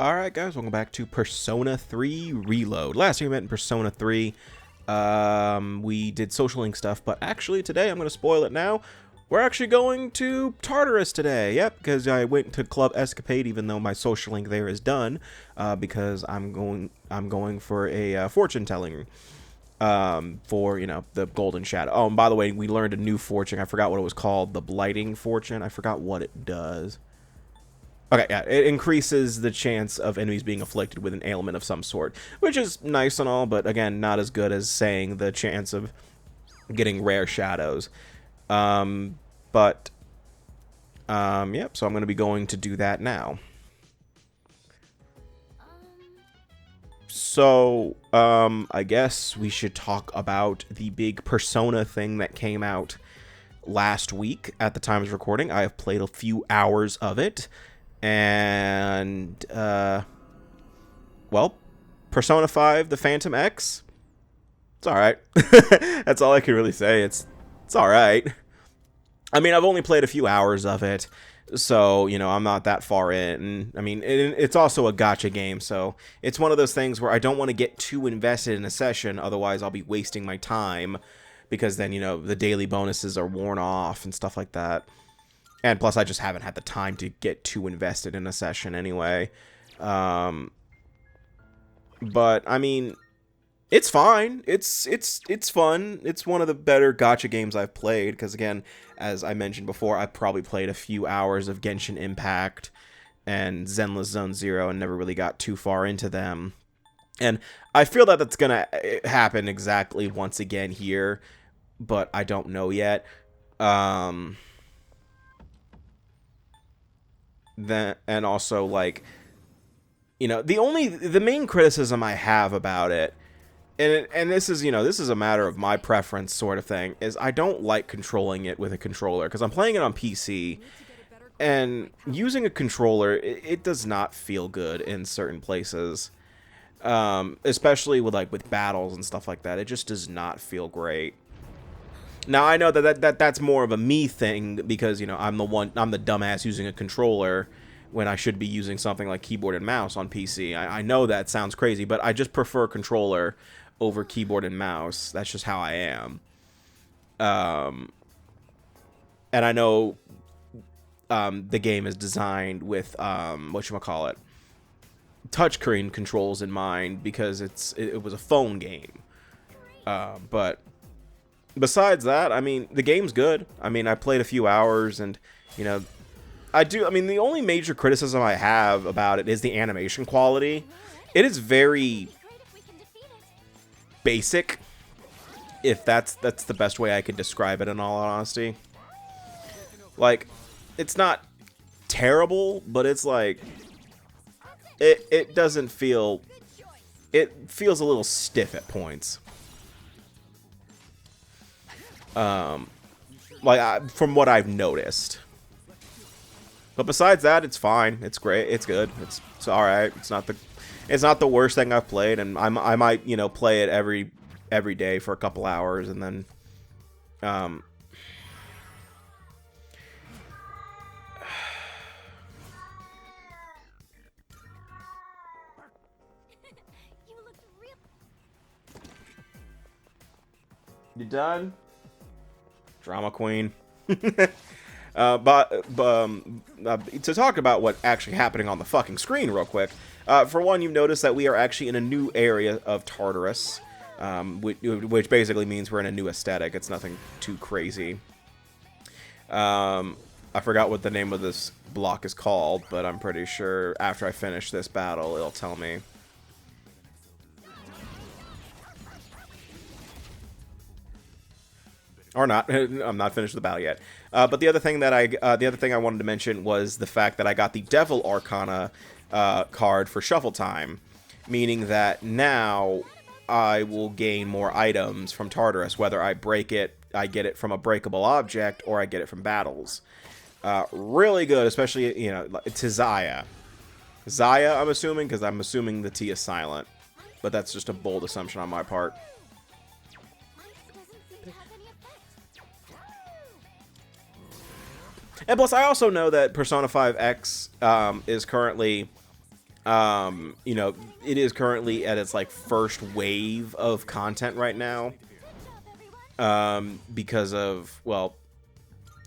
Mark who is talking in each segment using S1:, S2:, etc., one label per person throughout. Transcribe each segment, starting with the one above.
S1: Alright guys, welcome back to Persona 3 Reload. Last time we met in Persona 3, we did social link stuff, but actually today, I'm going to spoil it now, we're actually going to Tartarus today. Yep, because I went to Club Escapade even though my social link there is done, because I'm going for a fortune telling. For, you know, the Golden Shadow. Oh, and by the way, we learned a new fortune. I forgot what it was called. The Blighting Fortune. I forgot what it does. Okay, yeah, it increases the chance of enemies being afflicted with an ailment of some sort, which is nice and all, but again, not as good as saying the chance of getting rare shadows. Yep, so I'm going to be going to do that now. So, I guess we should talk about the big Persona thing that came out last week at the time of recording. I have played a few hours of it. And, well, Persona 5, The Phantom X, it's alright. That's all I can really say. It's alright. I mean, I've only played a few hours of it, so, you know, I'm not that far in. I mean, it's also a gacha game, so it's one of those things where I don't want to get too invested in a session, otherwise I'll be wasting my time, because then, you know, the daily bonuses are worn off and stuff like that. And plus, I just haven't had the time to get too invested in a session anyway. But I mean, it's fine. It's fun. It's one of the better gacha games I've played. Because again, as I mentioned before, I probably played a few hours of Genshin Impact and Zenless Zone Zero and never really got too far into them. And I feel that that's gonna happen exactly once again here, but I don't know yet. Then, and also, like, you know, the main criticism I have about it, and this is, you know, this is a matter of my preference sort of thing, is I don't like controlling it with a controller, because I'm playing it on PC, and using a controller, it does not feel good in certain places, especially with battles and stuff like that. It just does not feel great. Now, I know that's more of a me thing, because, you know, I'm the dumbass using a controller when I should be using something like keyboard and mouse on PC. I know that sounds crazy, but I just prefer controller over keyboard and mouse. That's just how I am. And I know the game is designed with, whatchamacallit, touchscreen controls in mind, because it was a phone game. But besides that, I mean, the game's good. I mean, I played a few hours, and, you know, I mean, the only major criticism I have about it is the animation quality. It is very basic, if that's the best way I could describe it, in all honesty. Like, it's not terrible, but it's like, it doesn't feel, it feels a little stiff at points. From what I've noticed. But besides that, it's fine. It's great. It's good. It's all right. It's not the worst thing I've played, and I might, you know, play it every day for a couple hours, and then You done? Drama queen. To talk about what actually happening on the fucking screen real quick. For one, you've noticed that we are actually in a new area of Tartarus, which basically means we're in a new aesthetic. It's nothing too crazy. I forgot what the name of this block is called, but I'm pretty sure after I finish this battle, it'll tell me. Or not. I'm not finished with the battle yet. But the other thing that I wanted to mention was the fact that I got the Devil Arcana card for Shuffle Time, meaning that now I will gain more items from Tartarus, whether I break it, I get it from a breakable object, or I get it from battles. Really good, especially, you know, to Tziah. Tziah, I'm assuming, because I'm assuming the T is silent, but that's just a bold assumption on my part. And plus, I also know that Persona 5 X is currently You know, it is currently at its like first wave of content right now. Because of, well,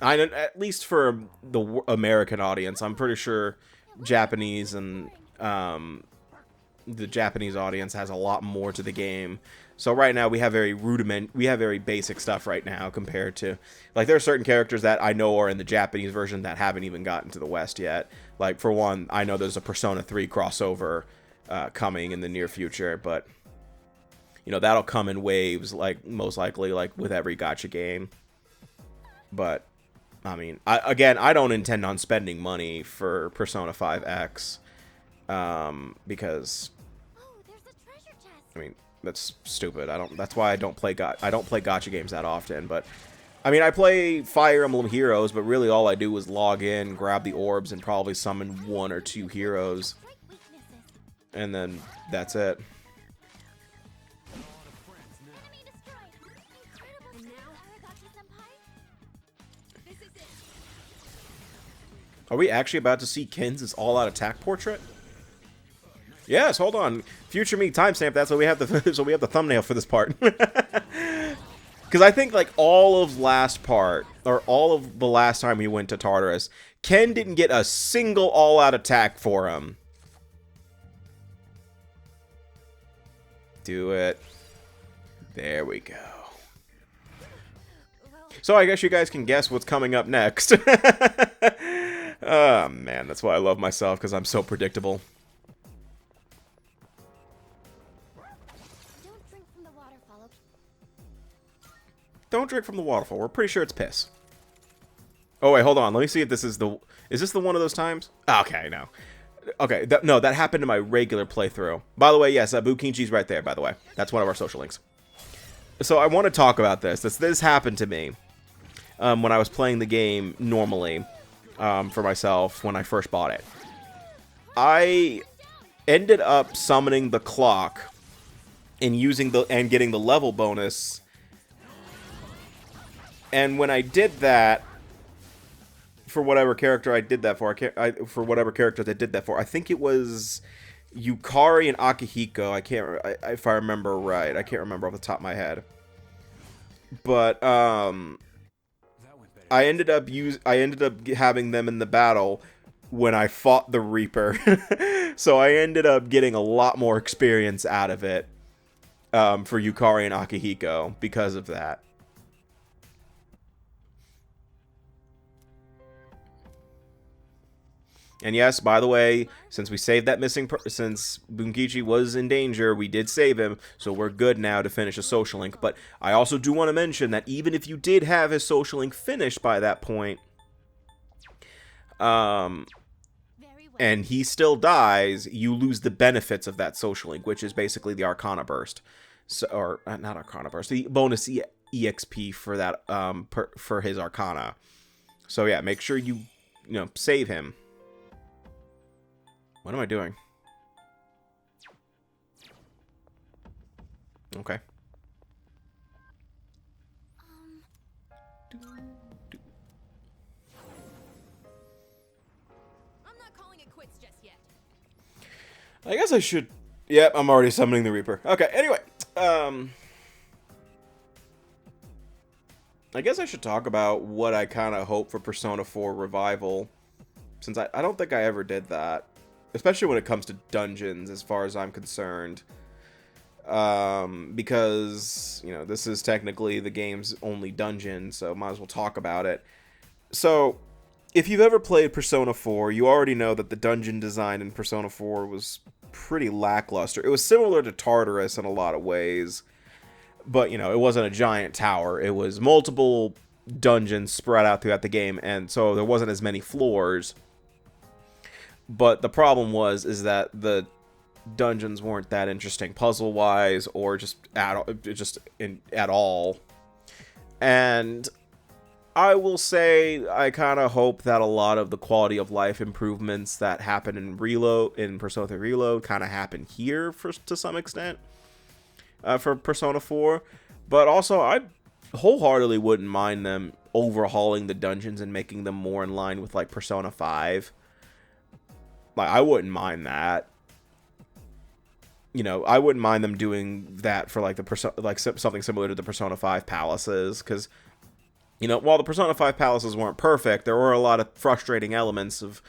S1: I don't, at least for the American audience, I'm pretty sure Japanese and the Japanese audience has a lot more to the game. So right now we have very basic stuff right now compared to, like, there are certain characters that I know are in the Japanese version that haven't even gotten to the West yet. Like, for one, I know there's a Persona 3 crossover coming in the near future, but you know, that'll come in waves, like, most likely, like, with every gacha game. But I mean, I don't intend on spending money for Persona 5X, because I mean, that's stupid. That's why I don't play gacha games that often. But I mean, I play Fire Emblem Heroes, but really all I do is log in, grab the orbs, and probably summon 1 or 2 heroes, and then that's it. Are we actually about to see Kins' all-out attack portrait? Yes, hold on. Future me timestamp that so we have the thumbnail for this part. Because I think like all of last part, or all of the last time we went to Tartarus, Ken didn't get a single all-out attack for him. Do it. There we go. So I guess you guys can guess what's coming up next. Oh man, that's why I love myself, because I'm so predictable. Don't drink from the waterfall. We're pretty sure it's piss. Oh wait, hold on. Let me see if this is the... Is this the one of those times? Okay, no. Okay, no, that happened in my regular playthrough. By the way, yes, Bukinji's right there, by the way. That's one of our social links. So I want to talk about this. This happened to me when I was playing the game normally for myself when I first bought it. I ended up summoning the clock and getting the level bonus. And when I did that, for whatever character I did that for, for whatever characters I did that for, I think it was Yukari and Akihiko. If I remember right. I can't remember off the top of my head. But I ended up having them in the battle when I fought the Reaper. So I ended up getting a lot more experience out of it for Yukari and Akihiko because of that. And yes, by the way, since we saved that since Bunkichi was in danger, we did save him, so we're good now to finish a social link. But I also do want to mention that even if you did have his social link finished by that point, and he still dies, you lose the benefits of that social link, which is basically the Arcana Burst. So, or not Arcana Burst, the bonus EXP for that, for his Arcana. So yeah, make sure you save him. What am I doing? Okay.
S2: I'm not calling it quits just yet.
S1: I guess I should... Yep, I'm already summoning the Reaper. Okay, anyway. I guess I should talk about what I kind of hope for Persona 4 Revival. Since I don't think I ever did that. Especially when it comes to dungeons, as far as I'm concerned. Because, this is technically the game's only dungeon, so might as well talk about it. So, if you've ever played Persona 4, you already know that the dungeon design in Persona 4 was pretty lackluster. It was similar to Tartarus in a lot of ways. But, it wasn't a giant tower. It was multiple dungeons spread out throughout the game, and so there wasn't as many floors. But the problem is that the dungeons weren't that interesting puzzle-wise or just at all. And I will say I kind of hope that a lot of the quality of life improvements that happen in Persona 3 Reload kind of happen here to some extent for Persona 4. But also, I wholeheartedly wouldn't mind them overhauling the dungeons and making them more in line with like Persona 5. Like, I wouldn't mind that. you know, I wouldn't mind them doing that for like something similar to the Persona 5 palaces, because, you know, while the Persona 5 palaces weren't perfect, there were a lot of frustrating elements of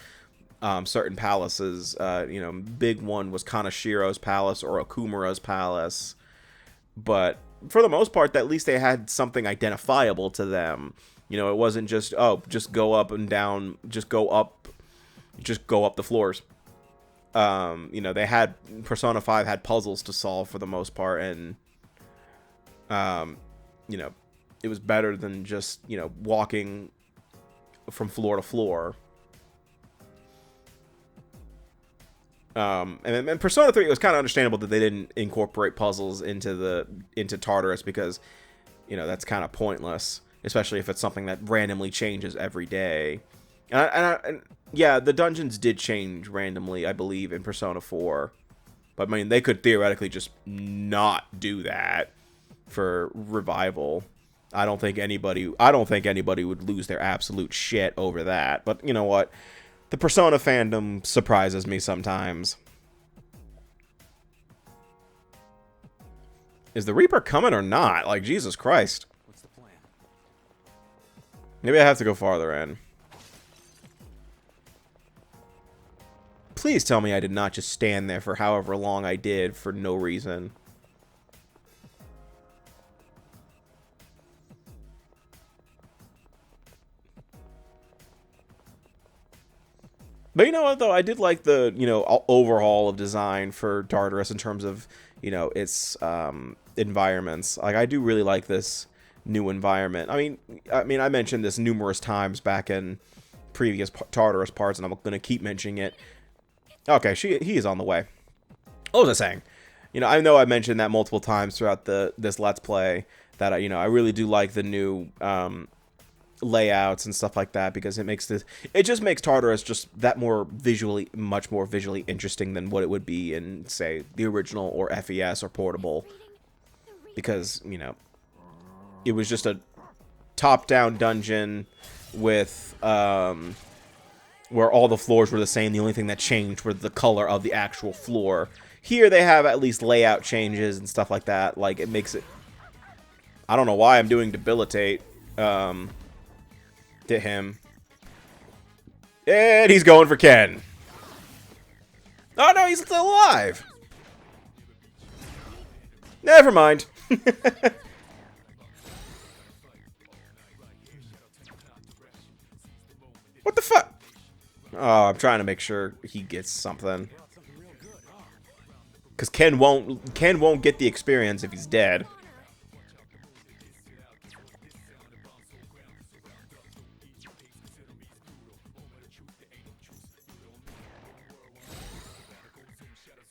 S1: certain palaces. You know, big one was Kanashiro's palace or Okumura's palace, but for the most part, at least they had something identifiable to them. You know, it wasn't just, oh, just go up and down, just go up the floors. You know, they had Persona 5 had puzzles to solve for the most part, and you know, it was better than just, you know, walking from floor to floor. And Persona 3, it was kind of understandable that they didn't incorporate puzzles into Tartarus, because, you know, that's kind of pointless, especially if it's something that randomly changes every day. And yeah, the dungeons did change randomly, I believe, in Persona 4. But I mean, they could theoretically just not do that for revival. I don't think anybody would lose their absolute shit over that. But you know what? The Persona fandom surprises me sometimes. Is the Reaper coming or not? Like, Jesus Christ.
S3: What's the plan?
S1: Maybe I have to go farther in. Please tell me I did not just stand there for however long I did for no reason. But you know what, though? I did like the, you know, overhaul of design for Tartarus in terms of, you know, its environments. Like, I do really like this new environment. I mean, I mentioned this numerous times back in previous Tartarus parts, and I'm going to keep mentioning it. Okay, he is on the way. What was I saying? You know I mentioned that multiple times throughout this Let's Play, that I really do like the new layouts and stuff like that, because it just makes Tartarus just that much more visually interesting than what it would be in, say, the original or FES or Portable, because, you know, it was just a top-down dungeon with where all the floors were the same. The only thing that changed was the color of the actual floor. Here they have at least layout changes and stuff like that. Like, it makes it, I don't know why I'm doing debilitate to him. And he's going for Ken. Oh no, he's still alive. Never mind. What the fuck? Oh, I'm trying to make sure he gets something. Cause Ken won't get the experience if he's dead.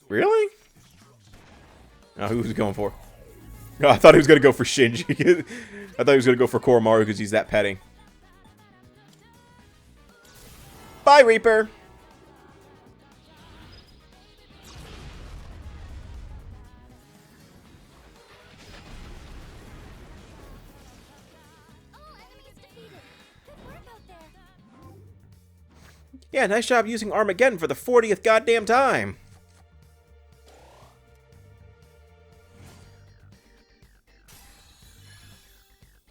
S1: Really? Oh, who was he going for? Oh, I thought he was going to go for Shinji. I thought he was going to go for Koromaru because he's that petty. Bye, Reaper! Yeah, nice job using Armageddon for the 40th goddamn time.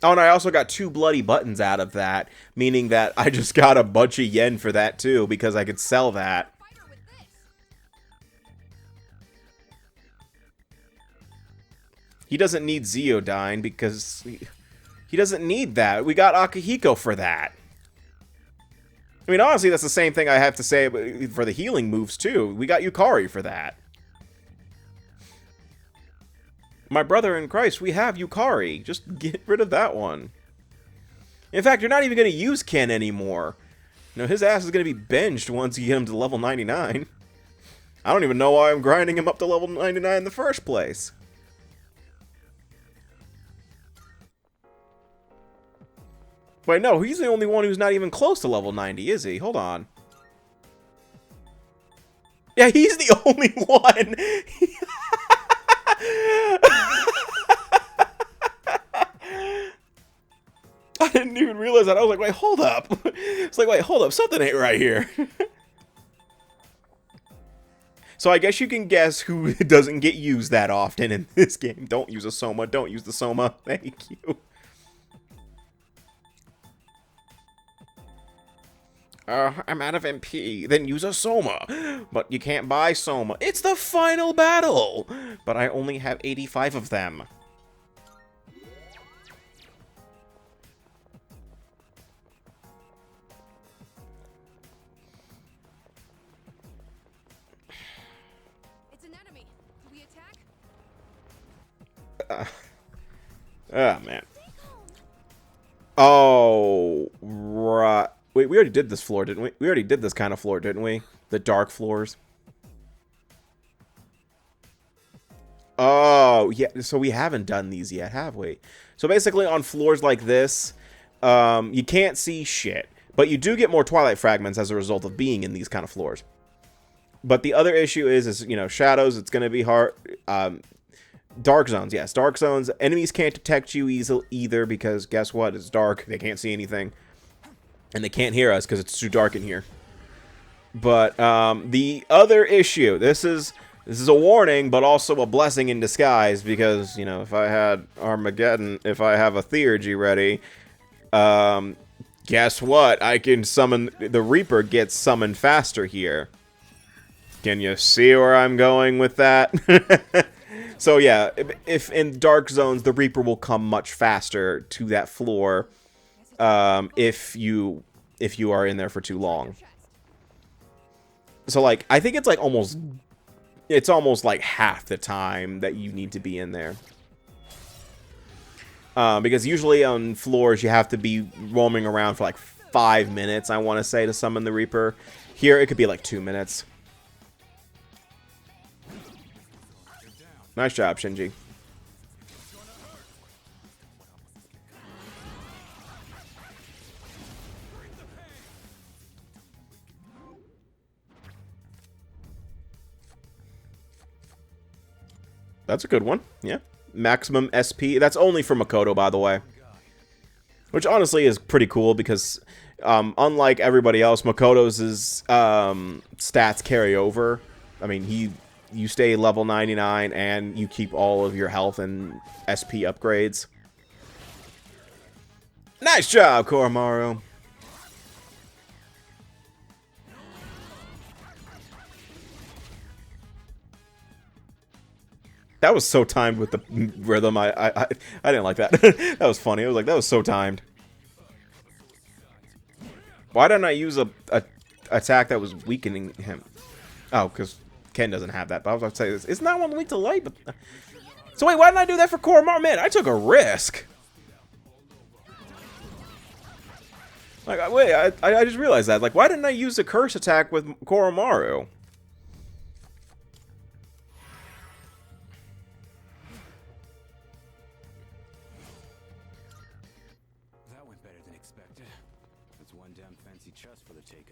S1: Oh, and I also got 2 bloody buttons out of that, meaning that I just got a bunch of yen for that too, because I could sell that. He doesn't need Zeodyne because he doesn't need that. We got Akihiko for that. I mean, honestly, that's the same thing I have to say for the healing moves too. We got Yukari for that. My brother in Christ, we have Yukari. Just get rid of that one. In fact, you're not even going to use Ken anymore. You know, his ass is going to be binged once you get him to level 99. I don't even know why I'm grinding him up to level 99 in the first place. Wait, no, he's the only one who's not even close to level 90, is he? Hold on. Yeah, he's the only one. I didn't even realize that. I was like, wait, hold up. It's like, wait, hold up. Something ain't right here. So I guess you can guess who doesn't get used that often in this game. Don't use a Soma. Don't use the Soma. Thank you. I'm out of MP. Then use a Soma. But you can't buy Soma. It's the final battle. But I only have 85 of them.
S2: It's an enemy. Do we attack?
S1: Oh, man. Oh, right. Wait, we already did this floor, didn't we? We already did this kind of floor, didn't we? The dark floors. Oh, yeah. So we haven't done these yet, have we? So basically on floors like this, you can't see shit. But you do get more Twilight fragments as a result of being in these kind of floors. But the other issue is you know, shadows, it's going to be hard. Dark zones, yes. Dark zones, enemies can't detect you either because guess what? It's dark. They can't see anything. And they can't hear us because it's too dark in here. But the other issue, this is a warning, but also a blessing in disguise because, you know, if I had Armageddon, if I have a theurgy ready, guess what? I can summon, the Reaper gets summoned faster here. Can you see where I'm going with that? So yeah, if in dark zones, the Reaper will come much faster to that floor. If you are in there for too long. So like I think it's like almost like half the time that you need to be in there. Because usually on floors you have to be roaming around for like 5 minutes, I want to say, to summon the Reaper. Here it could be like 2 minutes. Nice job, Shinji. That's a good one. Yeah. Maximum SP. That's only for Makoto, by the way. Which honestly is pretty cool because unlike everybody else, Makoto's stats carry over. I mean, you stay level 99 and you keep all of your health and SP upgrades. Nice job, Koromaru. That was so timed with the rhythm. I didn't like that. That was funny. I was like, that was so timed. Why didn't I use a attack that was weakening him? Oh, because Ken doesn't have that. But I was about to say this. It's not one weak to light. But so wait, why didn't I do that for Koromaru? Man, I took a risk. Like, wait, I just realized that. Like, why didn't I use the curse attack with Koromaru?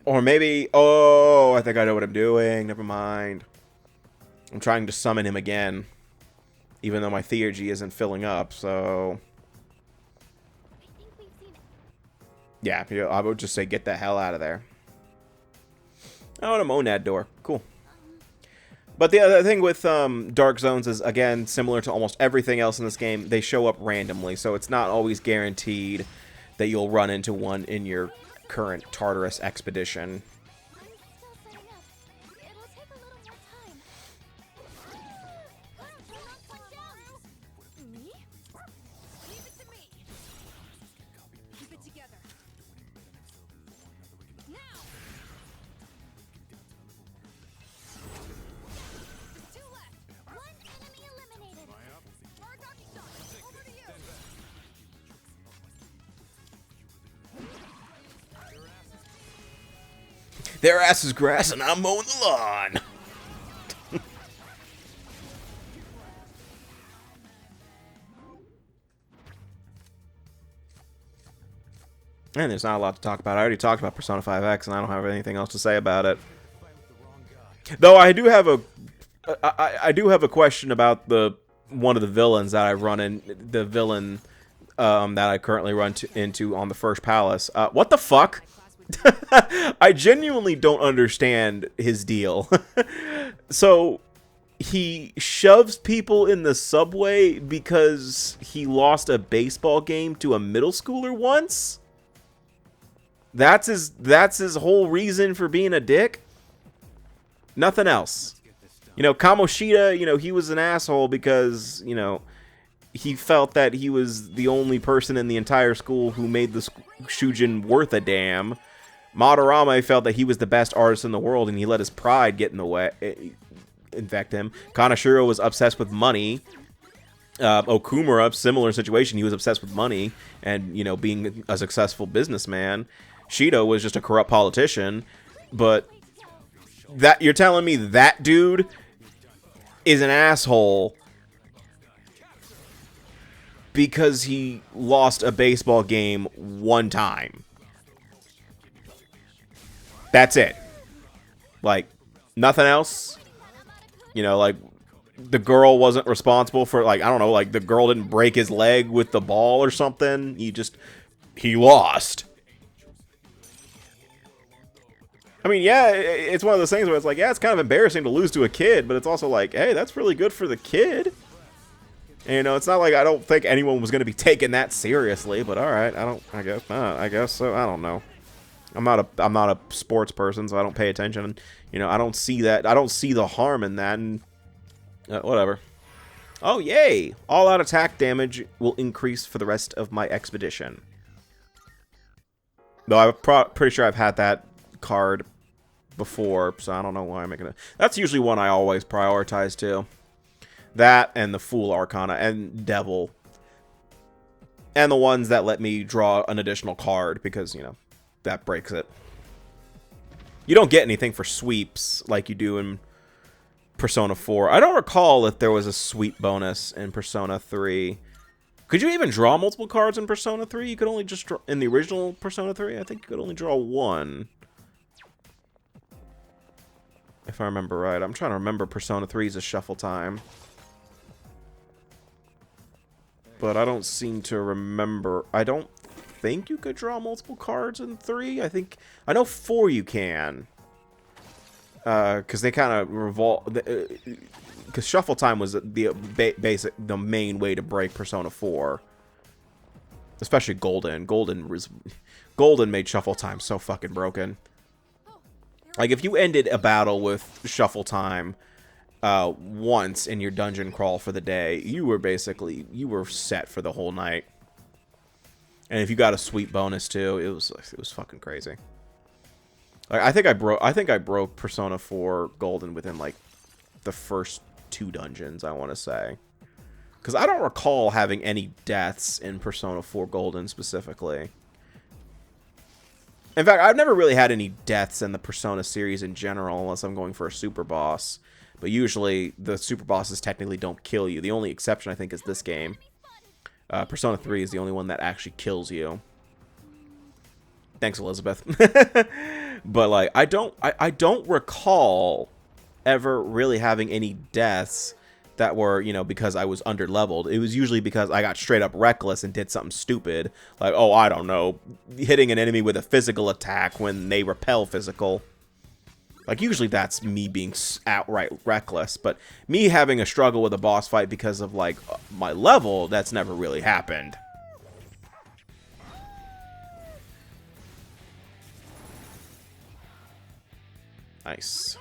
S1: Or maybe, oh, I think I know what I'm doing. Never mind. I'm trying to summon him again. Even though my theurgy isn't filling up, so... Yeah, I would just say get the hell out of there. Oh, and a monad door. Cool. But the other thing with Dark Zones is, again, similar to almost everything else in this game, they show up randomly. So it's not always guaranteed that you'll run into one in your current Tartarus expedition. Their ass is grass and I'm mowing the lawn. And there's not a lot to talk about. I already talked about Persona 5X and I don't have anything else to say about it. Though I do have a question about one of the villains that I run in, the villain that I currently run into on the first palace. What the fuck? I genuinely don't understand his deal. So he shoves people in the subway because he lost a baseball game to a middle schooler once? That's his whole reason for being a dick? Nothing else. You know, Kamoshida, you know, he was an asshole because, you know, he felt that he was the only person in the entire school who made the Shujin worth a damn. Madarame felt that he was the best artist in the world, and he let his pride get in the way, infect him. Kanashiro was obsessed with money. Okumura, similar situation, he was obsessed with money and, you know, being a successful businessman. Shido was just a corrupt politician, but that you're telling me that dude is an asshole because he lost a baseball game one time. That's it. Like, nothing else. You know, like, the girl wasn't responsible for, like, I don't know, like, the girl didn't break his leg with the ball or something. He lost. I mean, yeah, it's one of those things where it's like, yeah, it's kind of embarrassing to lose to a kid, but it's also like, hey, that's really good for the kid. And, you know, it's not like I don't think anyone was going to be taking that seriously, but all right, I guess so. I don't know. I'm not a sports person, so I don't pay attention. You know, I don't see that. I don't see the harm in that. And whatever. Oh, yay! All-out attack damage will increase for the rest of my expedition. Though I'm pretty sure I've had that card before, so I don't know why I'm making it. That's usually one I always prioritize too. That and the Fool Arcana and Devil. And the ones that let me draw an additional card because, you know, that breaks it. You don't get anything for sweeps like you do in Persona 4. I don't recall if there was a sweep bonus in Persona 3. Could you even draw multiple cards in Persona 3? You could only just draw... In the original Persona 3, I think you could only draw one. If I remember right. I'm trying to remember Persona 3's shuffle time. But I don't seem to remember... I don't think you could draw multiple cards in 3. I know 4 you can. Because they kind of revolve... Because shuffle time was the main way to break Persona 4. Especially Golden. Golden made shuffle time so fucking broken. Like, if you ended a battle with shuffle time once in your dungeon crawl for the day, you were set for the whole night. And if you got a sweep bonus too, it was fucking crazy. Like, I think I broke Persona 4 Golden within like the first 2 dungeons, I want to say. Because I don't recall having any deaths in Persona 4 Golden specifically. In fact, I've never really had any deaths in the Persona series in general, unless I'm going for a super boss. But usually, the super bosses technically don't kill you. The only exception, I think, is this game. Persona 3 is the only one that actually kills you. Thanks, Elizabeth. But, like, I don't recall ever really having any deaths that were, you know, because I was under-leveled. It was usually because I got straight up reckless and did something stupid. Like, oh, I don't know, hitting an enemy with a physical attack when they repel physical. Like, usually that's me being outright reckless. But me having a struggle with a boss fight because of, like, my level, that's never really happened. Nice.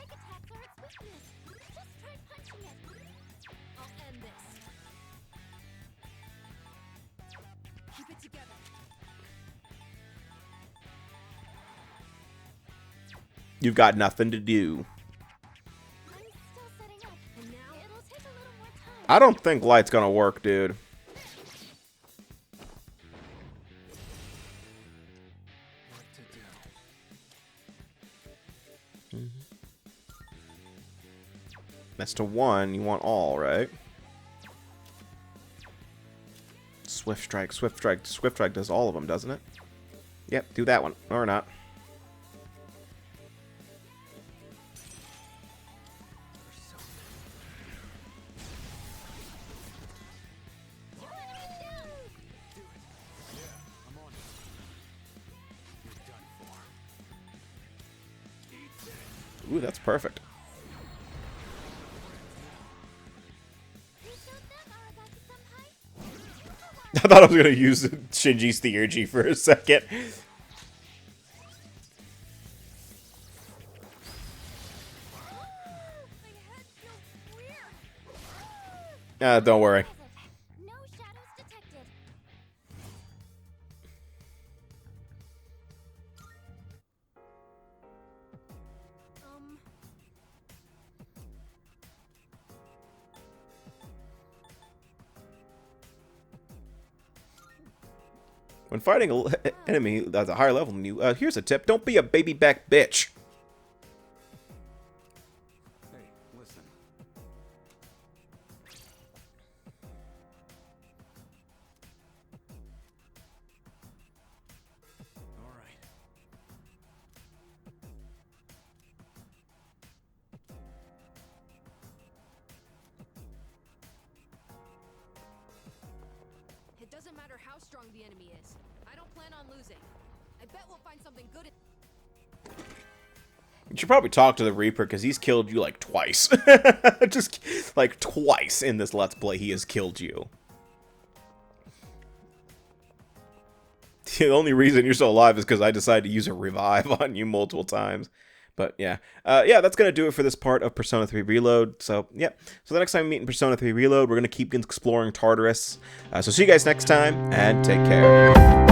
S1: You've got nothing to do. I don't think light's gonna work, dude. That's to 1. You want all, right? Swift Strike. Swift Strike does all of them, doesn't it? Yep, do that one. Or not. Ooh, that's perfect. I thought I was gonna use Shinji's theurgy for a second. Don't worry.
S3: No shadows detected.
S1: When fighting an enemy at a higher level than you, here's a tip: don't be a baby back bitch.
S4: Hey, listen. All right.
S2: It doesn't matter how strong the enemy is. I don't plan on losing. I bet we'll find something good.
S1: You should probably talk to the Reaper, because he's killed you like twice. Just like twice in this Let's Play, he has killed you. The only reason you're still alive is because I decided to use a revive on you multiple times. But yeah. Yeah, that's going to do it for this part of Persona 3 Reload. So, yeah. So the next time we meet in Persona 3 Reload, we're going to keep exploring Tartarus. So see you guys next time, and take care.